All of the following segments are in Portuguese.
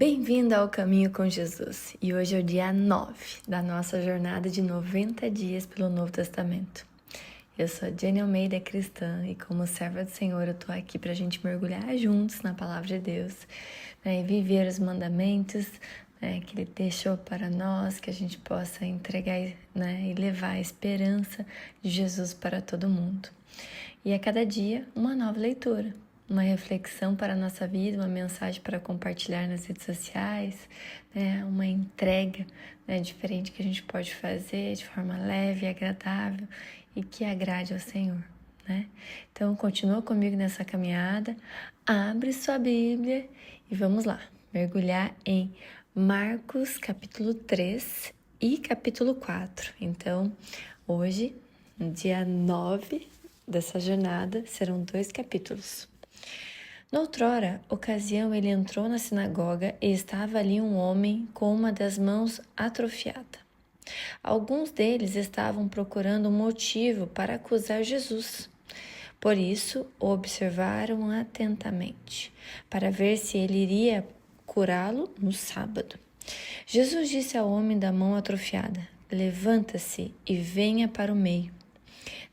Bem-vindo ao Caminho com Jesus, e hoje é o dia 9 da nossa jornada de 90 dias pelo Novo Testamento. Eu sou a Jenny Almeida, cristã, e como serva do Senhor eu tô aqui pra gente mergulhar juntos na Palavra de Deus, e viver os mandamentos que Ele deixou para nós, que a gente possa entregar e levar a esperança de Jesus para todo mundo. E a cada dia, uma nova leitura. Uma reflexão para a nossa vida, uma mensagem para compartilhar nas redes sociais, uma entrega diferente que a gente pode fazer de forma leve e agradável e que agrade ao Senhor. Então, continua comigo nessa caminhada, abre sua Bíblia e vamos lá, mergulhar em Marcos capítulo 3 e capítulo 4. Então, hoje, no dia 9 dessa jornada, serão 2 capítulos. Noutrora ocasião ele entrou na sinagoga e estava ali um homem com uma das mãos atrofiada. Alguns deles estavam procurando um motivo para acusar Jesus. Por isso, o observaram atentamente, para ver se ele iria curá-lo no sábado. Jesus disse ao homem da mão atrofiada: "Levanta-se e venha para o meio."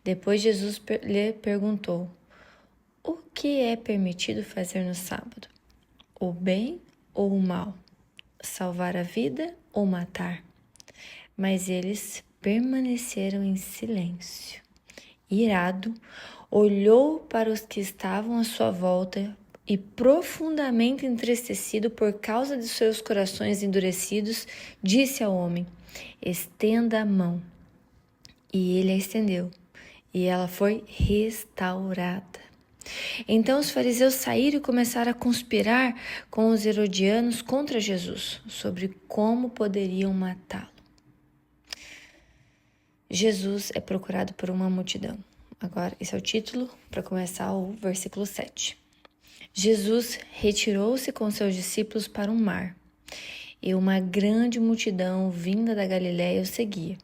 Depois Jesus lhe perguntou: "O que é permitido fazer no sábado? O bem ou o mal? Salvar a vida ou matar?" Mas eles permaneceram em silêncio. Irado, olhou para os que estavam à sua volta e, profundamente entristecido por causa de seus corações endurecidos, disse ao homem: "Estenda a mão." E ele a estendeu, e ela foi restaurada. Então os fariseus saíram e começaram a conspirar com os herodianos contra Jesus, sobre como poderiam matá-lo. Jesus é procurado por uma multidão. Agora, esse é o título para começar o versículo 7. Jesus retirou-se com seus discípulos para um mar, e uma grande multidão vinda da Galiléia o seguia.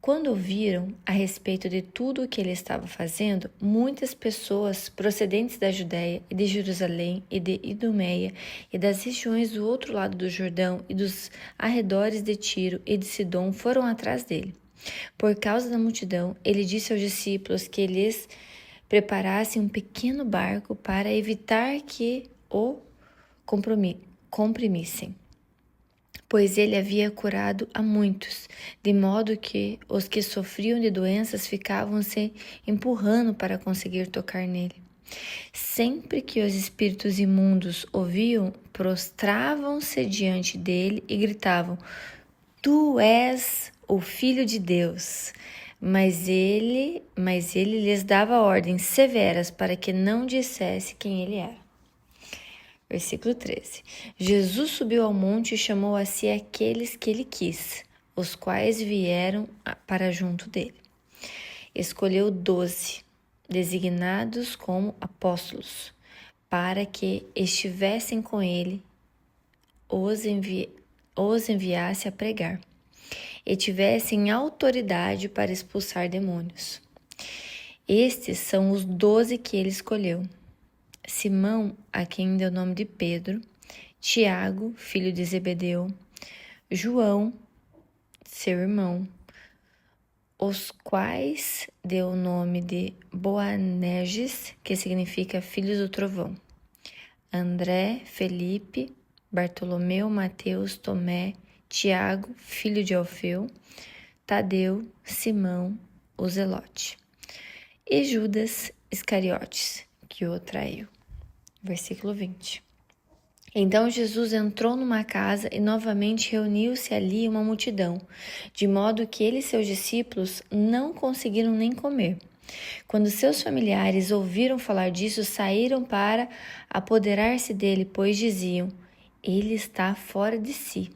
Quando ouviram a respeito de tudo o que ele estava fazendo, muitas pessoas procedentes da Judéia e de Jerusalém e de Idumeia e das regiões do outro lado do Jordão e dos arredores de Tiro e de Sidom foram atrás dele. Por causa da multidão, ele disse aos discípulos que eles preparassem um pequeno barco para evitar que o comprimissem, pois ele havia curado a muitos, de modo que os que sofriam de doenças ficavam se empurrando para conseguir tocar nele. Sempre que os espíritos imundos ouviam, prostravam-se diante dele e gritavam: "Tu és o Filho de Deus." Mas ele lhes dava ordens severas para que não dissesse quem ele era. Versículo 13. Jesus subiu ao monte e chamou a si aqueles que ele quis, os quais vieram para junto dele. Escolheu 12, designados como apóstolos, para que estivessem com ele, os enviasse a pregar, e tivessem autoridade para expulsar demônios. Estes são os 12 que ele escolheu: Simão, a quem deu o nome de Pedro; Tiago, filho de Zebedeu; João, seu irmão, os quais deu o nome de Boanerges, que significa filhos do trovão; André, Felipe, Bartolomeu, Mateus, Tomé, Tiago, filho de Alfeu, Tadeu, Simão, o Zelote, e Judas Iscariotes, que o traiu. Versículo 20. Então Jesus entrou numa casa e novamente reuniu-se ali uma multidão, de modo que ele e seus discípulos não conseguiram nem comer. Quando seus familiares ouviram falar disso, saíram para apoderar-se dele, pois diziam: "Ele está fora de si."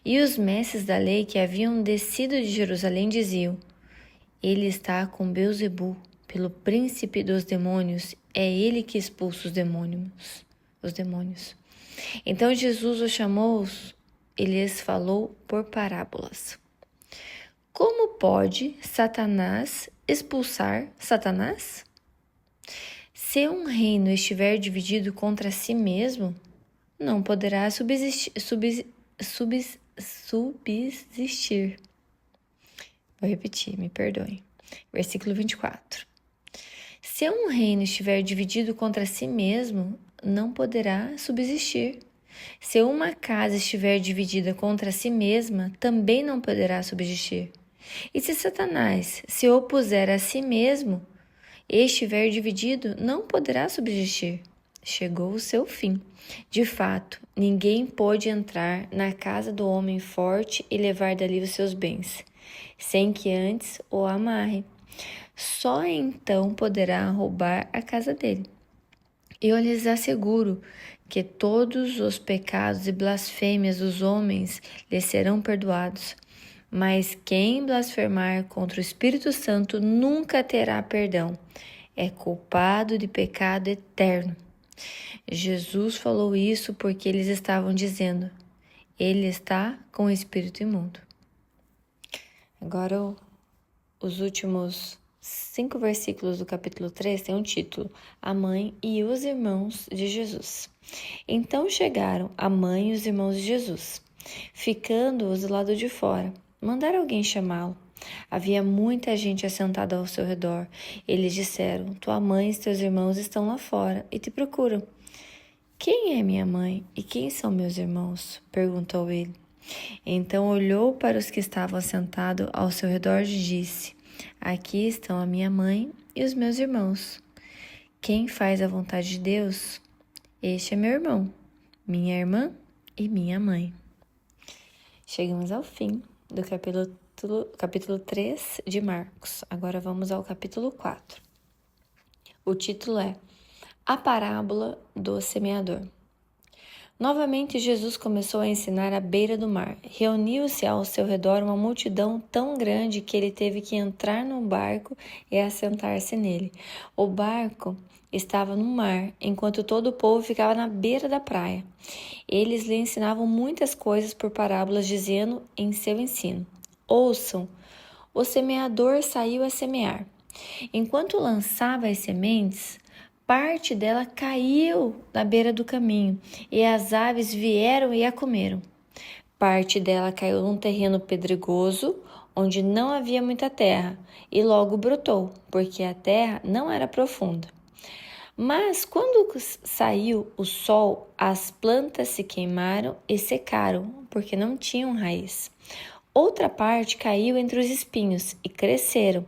E os mestres da lei que haviam descido de Jerusalém diziam: "Ele está com Beelzebu, pelo príncipe dos demônios, é ele que expulsa os demônios." Então Jesus os chamou e lhes falou por parábolas: "Como pode Satanás expulsar Satanás? Se um reino estiver dividido contra si mesmo, não poderá subsistir. Vou repetir, me perdoem. Versículo 24. Se um reino estiver dividido contra si mesmo, não poderá subsistir. Se uma casa estiver dividida contra si mesma, também não poderá subsistir. E se Satanás se opuser a si mesmo e estiver dividido, não poderá subsistir. Chegou o seu fim. De fato, ninguém pôde entrar na casa do homem forte e levar dali os seus bens, sem que antes o amarre. Só então poderá roubar a casa dele. Eu lhes asseguro que todos os pecados e blasfêmias dos homens lhes serão perdoados, mas quem blasfemar contra o Espírito Santo nunca terá perdão. É culpado de pecado eterno. Jesus falou isso porque eles estavam dizendo: ele está com o espírito imundo. Agora, os últimos 5 versículos do capítulo 3 têm um título: A mãe e os irmãos de Jesus. Então chegaram a mãe e os irmãos de Jesus, ficando-os do lado de fora. Mandaram alguém chamá-lo. Havia muita gente assentada ao seu redor. Eles disseram: Tua mãe e teus irmãos estão lá fora e te procuram. Quem é minha mãe e quem são meus irmãos? Perguntou ele. Então olhou para os que estavam assentados ao seu redor e disse: Aqui estão a minha mãe e os meus irmãos. Quem faz a vontade de Deus? Este é meu irmão, minha irmã e minha mãe. Chegamos ao fim do capítulo 3 de Marcos. Agora vamos ao capítulo 4. O título é A Parábola do Semeador. Novamente Jesus começou a ensinar à beira do mar. Reuniu-se ao seu redor uma multidão tão grande que ele teve que entrar no barco e assentar-se nele. O barco estava no mar, enquanto todo o povo ficava na beira da praia. Eles lhe ensinavam muitas coisas por parábolas, dizendo em seu ensino: Ouçam, o semeador saiu a semear. Enquanto lançava as sementes, parte dela caiu na beira do caminho, e as aves vieram e a comeram. Parte dela caiu num terreno pedregoso, onde não havia muita terra, e logo brotou, porque a terra não era profunda. Mas quando saiu o sol, as plantas se queimaram e secaram, porque não tinham raiz. Outra parte caiu entre os espinhos e cresceram,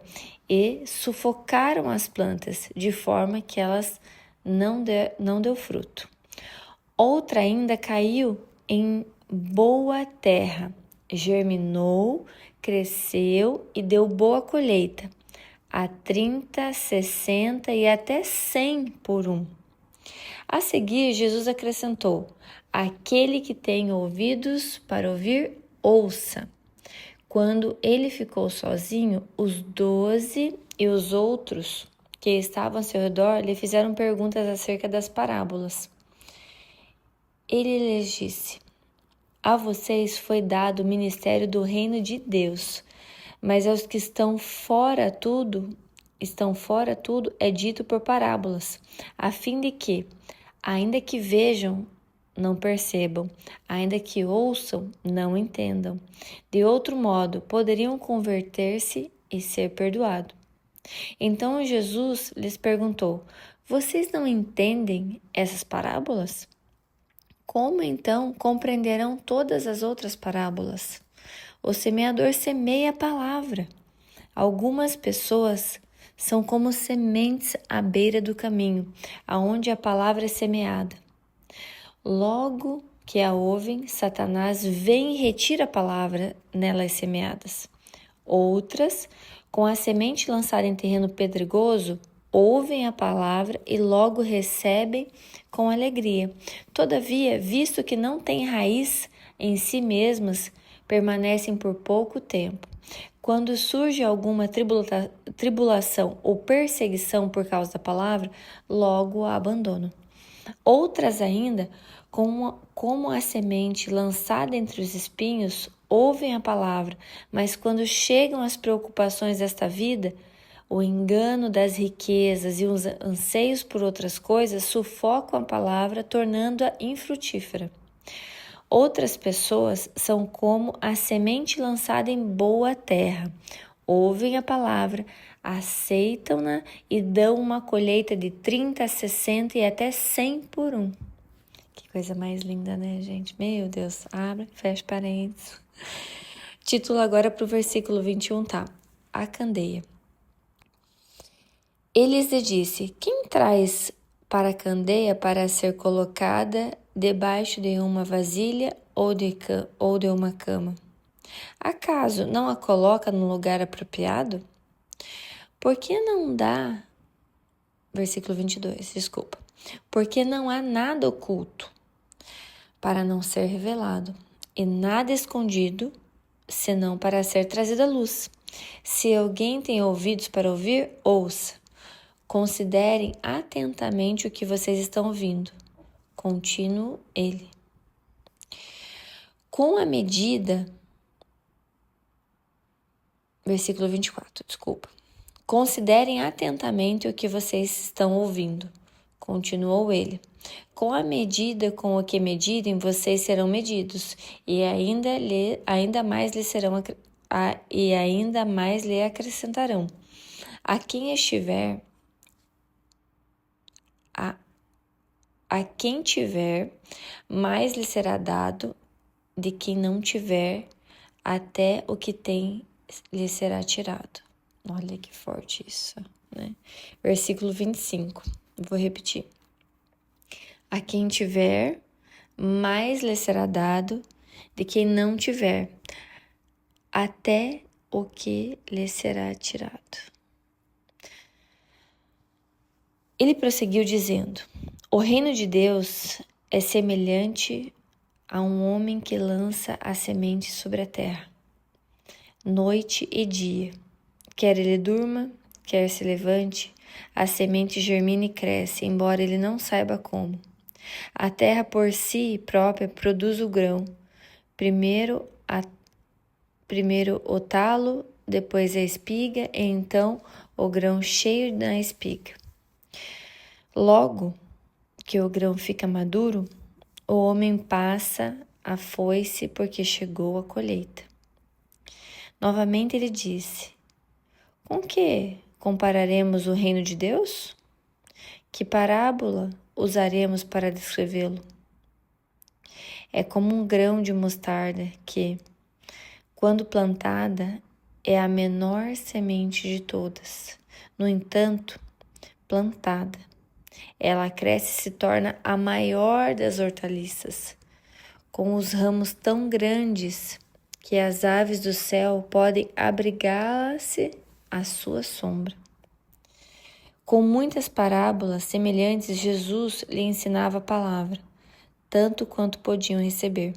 e sufocaram as plantas, de forma que elas não deu fruto. Outra ainda caiu em boa terra, germinou, cresceu e deu boa colheita, a 30, 60 e até 100 por um. A seguir, Jesus acrescentou: Aquele que tem ouvidos para ouvir, ouça. Quando ele ficou sozinho, os 12 e os outros que estavam ao seu redor lhe fizeram perguntas acerca das parábolas. Ele lhes disse: A vocês foi dado o ministério do reino de Deus, mas aos que estão fora tudo é dito por parábolas, a fim de que, ainda que vejam, não percebam, ainda que ouçam, não entendam. De outro modo, poderiam converter-se e ser perdoados. Então Jesus lhes perguntou: Vocês não entendem essas parábolas? Como então compreenderão todas as outras parábolas? O semeador semeia a palavra. Algumas pessoas são como sementes à beira do caminho, aonde a palavra é semeada. Logo que a ouvem, Satanás vem e retira a palavra nelas semeadas. Outras, com a semente lançada em terreno pedregoso, ouvem a palavra e logo recebem com alegria. Todavia, visto que não têm raiz em si mesmas, permanecem por pouco tempo. Quando surge alguma tribulação ou perseguição por causa da palavra, logo a abandonam. Outras ainda, como a semente lançada entre os espinhos, ouvem a palavra, mas quando chegam as preocupações desta vida, O engano das riquezas e os anseios por outras coisas sufocam a palavra, tornando-a infrutífera. Outras pessoas são como a semente lançada em boa terra. Ouvem a palavra, aceitam-na e dão uma colheita de 30, 60 e até 100 por um. Que coisa mais linda, né, gente? Meu Deus, abre, fecha parênteses. Título agora para o versículo 21, tá? A candeia. Ele lhe disse: quem traz para a candeia para ser colocada debaixo de uma vasilha ou de uma cama? Acaso não a coloca no lugar apropriado? Por que não dá? Versículo 22, desculpa. Porque não há nada oculto para não ser revelado, e nada escondido, senão para ser trazido à luz. Se alguém tem ouvidos para ouvir, ouça. Considerem atentamente o que vocês estão ouvindo. Continuo ele. Com a medida... Versículo 24, desculpa. Considerem atentamente o que vocês estão ouvindo. Continuou ele. Com a medida com o que medirem, vocês serão medidos, e ainda mais lhe acrescentarão. A quem tiver, mais lhe será dado, de quem não tiver, até o que tem lhe será tirado. Olha que forte isso, né? Versículo 25, vou repetir. A quem tiver, mais lhe será dado, de quem não tiver, até o que lhe será tirado. Ele prosseguiu dizendo: o reino de Deus é semelhante a um homem que lança a semente sobre a terra, noite e dia. Quer ele durma, quer se levante, a semente germina e cresce, embora ele não saiba como. A terra por si própria produz o grão, primeiro o talo, depois a espiga e então o grão cheio na espiga. Logo que o grão fica maduro, o homem passa a foice porque chegou a colheita. Novamente ele disse: com que compararemos o reino de Deus? Que parábola usaremos para descrevê-lo? É como um grão de mostarda que, quando plantada, é a menor semente de todas. No entanto, plantada, ela cresce e se torna a maior das hortaliças, com os ramos tão grandes que as aves do céu podem abrigar-se à sua sombra. Com muitas parábolas semelhantes, Jesus lhe ensinava a palavra, tanto quanto podiam receber.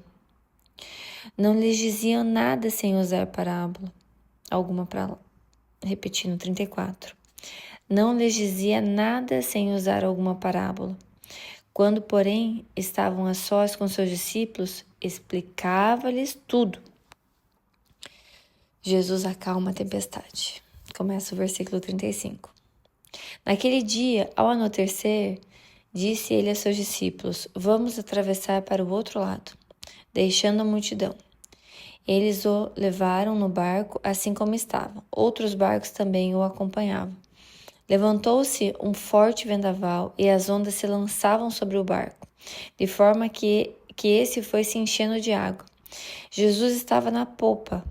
Não lhes diziam nada sem usar parábola alguma repetindo 34. Não lhes dizia nada sem usar alguma parábola. Quando, porém, estavam a sós com seus discípulos, explicava-lhes tudo. Jesus acalma a tempestade. Começa o versículo 35. Naquele dia, ao anoitecer, disse ele a seus discípulos: vamos atravessar para o outro lado, deixando a multidão. Eles o levaram no barco assim como estava. Outros barcos também o acompanhavam. Levantou-se um forte vendaval e as ondas se lançavam sobre o barco, de forma que esse foi se enchendo de água. Jesus estava na popa,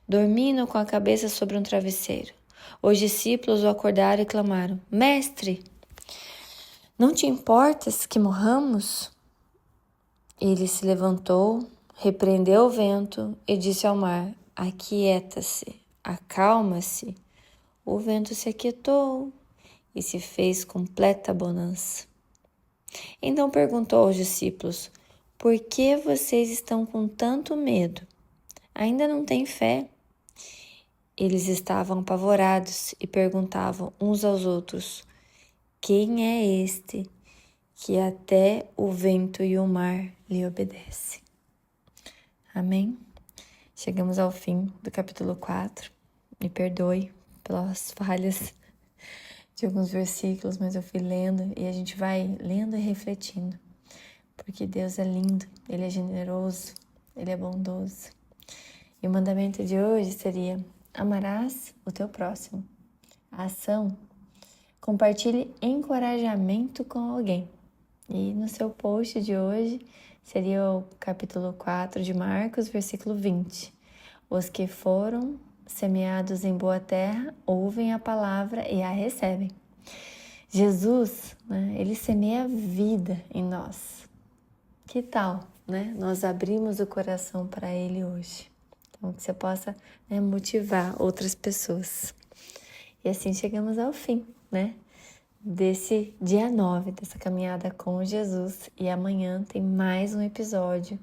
dormindo com a cabeça sobre um travesseiro. Os discípulos o acordaram e clamaram: Mestre, não te importas que morramos? Ele se levantou, repreendeu o vento e disse ao mar: aquieta-se, acalma-se. O vento se aquietou e se fez completa bonança. Então perguntou aos discípulos: por que vocês estão com tanto medo? Ainda não têm fé? Eles estavam apavorados e perguntavam uns aos outros: quem é este que até o vento e o mar lhe obedecem? Amém? Chegamos ao fim do capítulo 4. Me perdoe pelas falhas de alguns versículos, mas eu fui lendo e a gente vai lendo e refletindo. Porque Deus é lindo, Ele é generoso, Ele é bondoso. E o mandamento de hoje seria: amarás o teu próximo. A ação: compartilhe encorajamento com alguém. E no seu post de hoje seria o capítulo 4 de Marcos, versículo 20. Os que foram semeados em boa terra ouvem a palavra e a recebem. Jesus, né, Ele semeia vida em nós. Que tal, né? Nós abrimos o coração para Ele hoje. Então, que você possa, né, motivar outras pessoas. E assim chegamos ao fim, né? Desse dia 9, dessa caminhada com Jesus. E amanhã tem mais um episódio.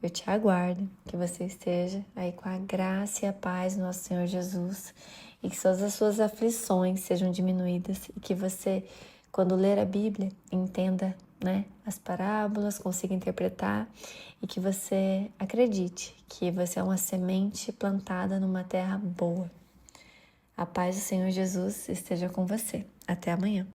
Eu te aguardo, que você esteja aí com a graça e a paz do nosso Senhor Jesus. E que todas as suas aflições sejam diminuídas. E que você, quando ler a Bíblia, entenda, né, as parábolas, consiga interpretar. E que você acredite que você é uma semente plantada numa terra boa. A paz do Senhor Jesus esteja com você. Até amanhã.